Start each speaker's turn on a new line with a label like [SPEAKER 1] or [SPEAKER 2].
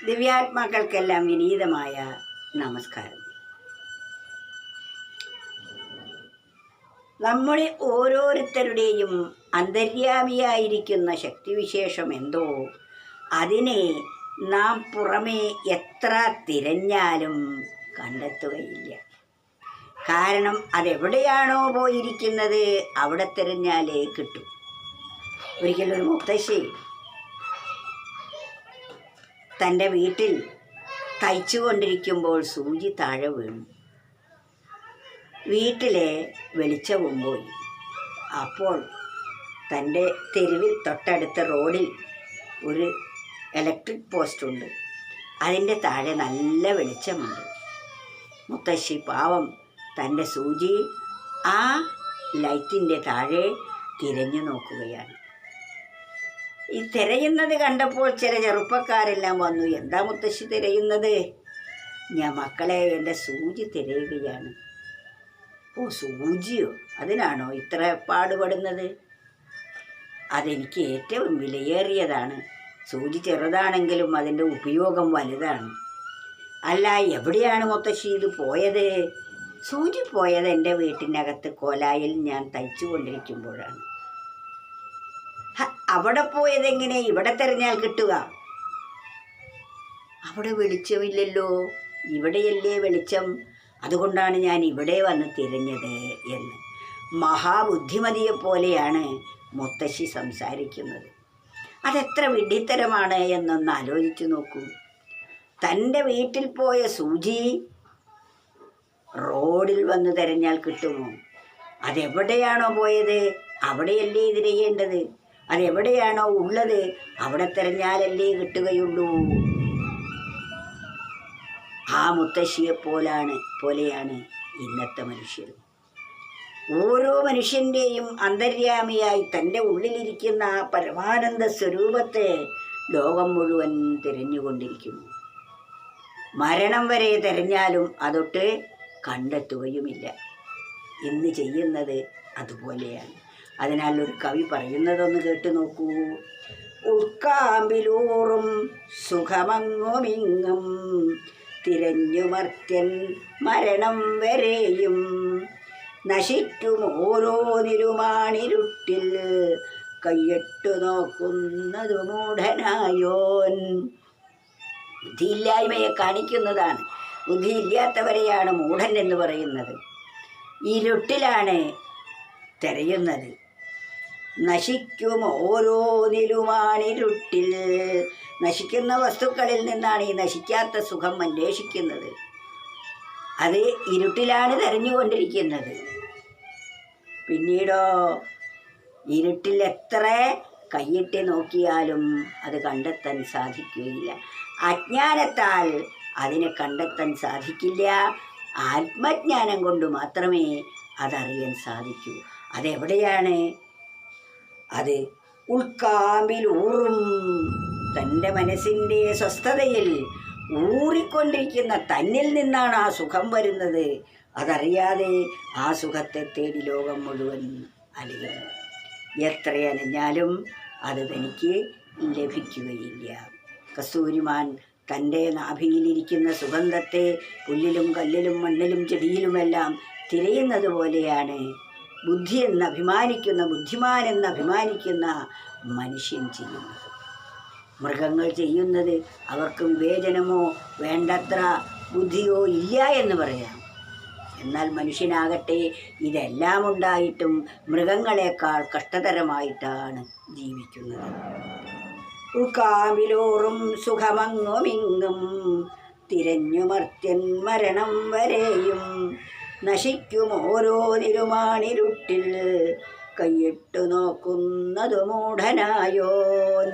[SPEAKER 1] ദിവ്യാത്മാക്കൾക്കെല്ലാം വിനീതമായ നമസ്കാരം. നമ്മുടെ ഓരോരുത്തരുടെയും അന്തര്യാമിയായിരിക്കുന്ന ശക്തിവിശേഷം എന്തോ അതിനെ നാം പുറമേ എത്ര തിരഞ്ഞാലും കണ്ടെത്തുകയില്ല. കാരണം അതെവിടെയാണോ പോയിരിക്കുന്നത് അവിടെ തിരഞ്ഞാലേ കിട്ടും. ഒരിക്കലൊരു മുത്തശ്ശി തൻ്റെ വീട്ടിൽ തയ്ച്ചു കൊണ്ടിരിക്കുമ്പോൾ സൂചി താഴെ വീണു. വീട്ടിലെ വെളിച്ചവും പോയി. അപ്പോൾ തൻ്റെ തെരുവിൽ തൊട്ടടുത്ത റോഡിൽ ഒരു ഇലക്ട്രിക് പോസ്റ്റുണ്ട്. അതിൻ്റെ താഴെ നല്ല വെളിച്ചമുണ്ട്. മുത്തശ്ശി പാവം തൻ്റെ സൂചി ആ ലൈറ്റിൻ്റെ താഴെ തിരഞ്ഞു നോക്കുകയാണ്. ഈ തിരയുന്നത് കണ്ടപ്പോൾ ചില ചെറുപ്പക്കാരെല്ലാം വന്നു. എന്താ മുത്തശ്ശി തിരയുന്നത്? ഞാൻ മക്കളെ, എൻ്റെ സൂചി തിരയുകയാണ്. ഓ, സൂചിയോ? അതിനാണോ ഇത്ര പാടുപെടുന്നത്? അതെനിക്ക് ഏറ്റവും വിലയേറിയതാണ്. സൂചി ചെറുതാണെങ്കിലും അതിൻ്റെ ഉപയോഗം വലുതാണ്. അല്ല, എവിടെയാണ് മുത്തശ്ശി ഇത് പോയത്? സൂചി പോയത് എൻ്റെ വീട്ടിനകത്ത് കോലായിൽ ഞാൻ തയ്ച്ചു കൊണ്ടിരിക്കുമ്പോഴാണ്. അവിടെ പോയതെങ്ങനെ ഇവിടെ തിരഞ്ഞാൽ കിട്ടുക? അവിടെ വെളിച്ചമില്ലല്ലോ, ഇവിടെയല്ലേ വെളിച്ചം, അതുകൊണ്ടാണ് ഞാൻ ഇവിടെ വന്ന് തിരഞ്ഞത് എന്ന് മഹാബുദ്ധിമതിയെപ്പോലെയാണ് മുത്തശ്ശി സംസാരിക്കുന്നത്. അതെത്ര വിഡ്ഢിത്തരമാണ് എന്നൊന്ന് ആലോചിച്ചു നോക്കൂ. തൻ്റെ വീട്ടിൽ പോയ സൂചി റോഡിൽ വന്ന് തിരഞ്ഞാൽ കിട്ടുമോ? അതെവിടെയാണോ പോയത് അവിടെയല്ലേ തിരയേണ്ടത്. അതെവിടെയാണോ ഉള്ളത് അവിടെ തിരഞ്ഞാലല്ലേ കിട്ടുകയുള്ളൂ. ആ മുത്തശ്ശിയെ പോലെയാണ് ഇന്നത്തെ മനുഷ്യർ. ഓരോ മനുഷ്യൻ്റെയും അന്തര്യാമിയായി തൻ്റെ ഉള്ളിലിരിക്കുന്ന ആ പരമാനന്ദ സ്വരൂപത്തെ ലോകം മുഴുവൻ തിരഞ്ഞുകൊണ്ടിരിക്കുന്നു. മരണം വരെ തിരഞ്ഞാലും അതൊട്ട് കണ്ടെത്തുകയുമില്ല. ഇന്ന് ചെയ്യുന്നത് അതുപോലെയാണ്. അതിനാൽ ഒരു കവി പറയുന്നതൊന്ന് കേട്ടു നോക്കൂ. ഉൾക്കാമ്പിലൂറും സുഖമങ്ങുമിങ്ങും തിരഞ്ഞുമർത്യൻ മരണം വരെയും നശിക്കും ഓരോ നിരുമാണിരുട്ടിൽ കയ്യെട്ടു നോക്കുന്നതു മൂഢനായോൻ. ബുദ്ധിയില്ലായ്മയെ കാണിക്കുന്നതാണ്. ബുദ്ധിയില്ലാത്തവരെയാണ് മൂഢൻ എന്ന് പറയുന്നത്. ഇരുട്ടിലാണ് തിരയുന്നത്. നശിക്കും ഓരോന്നിലുമാണിരുട്ടിൽ. നശിക്കുന്ന വസ്തുക്കളിൽ നിന്നാണ് ഈ നശിക്കാത്ത സുഖം അന്വേഷിക്കുന്നത്. അത് ഇരുട്ടിലാണ് തിരഞ്ഞുകൊണ്ടിരിക്കുന്നത്. പിന്നീടോ ഇരുട്ടിൽ എത്ര കൈയിട്ട് നോക്കിയാലും അത് കണ്ടെത്താൻ സാധിക്കുകയില്ല. അജ്ഞാനത്താൽ അതിനെ കണ്ടെത്താൻ സാധിക്കില്ല. ആത്മജ്ഞാനം കൊണ്ട് മാത്രമേ അതറിയാൻ സാധിക്കൂ. അതെവിടെയാണ്? അത് ഉൾക്കാമ്പിലൂറും, തൻ്റെ മനസ്സിൻ്റെ സ്വസ്ഥതയിൽ ഊറിക്കൊണ്ടിരിക്കുന്ന തന്നിൽ നിന്നാണ് ആ സുഖം വരുന്നത്. അതറിയാതെ ആ സുഖത്തെ തേടി ലോകം മുഴുവൻ അലയുന്നു. എത്ര അലഞ്ഞാലും അത് തനിക്ക് ലഭിക്കുകയില്ല. കസ്തൂരിമാൻ തൻ്റെ നാഭിയിലിരിക്കുന്ന സുഗന്ധത്തെ പുല്ലിലും കല്ലിലും മണ്ണിലും ചെടിയിലുമെല്ലാം തിരയുന്നത് പോലെയാണ് ബുദ്ധിമാൻ എന്നഭിമാനിക്കുന്ന മനുഷ്യൻ ചെയ്യുന്നത്. മൃഗങ്ങൾ ചെയ്യുന്നത് അവർക്ക് വിവേചനമോ വേണ്ടത്ര ബുദ്ധിയോ ഇല്ല എന്ന് പറയാം. എന്നാൽ മനുഷ്യനാകട്ടെ ഇതെല്ലാം ഉണ്ടായിട്ടും മൃഗങ്ങളെക്കാൾ കഷ്ടതരമായിട്ടാണ് ജീവിക്കുന്നത്. ഉൾക്കാമ്പിലൂറും സുഖമങ്ങുമിങ്ങും തിരഞ്ഞുമർത്യൻ മരണം വരെയും നശിക്കും ഓരോ നിരുമാണിരുട്ടിൽ കൈയിട്ടു നോക്കുന്നതു മൂഢനായോൻ.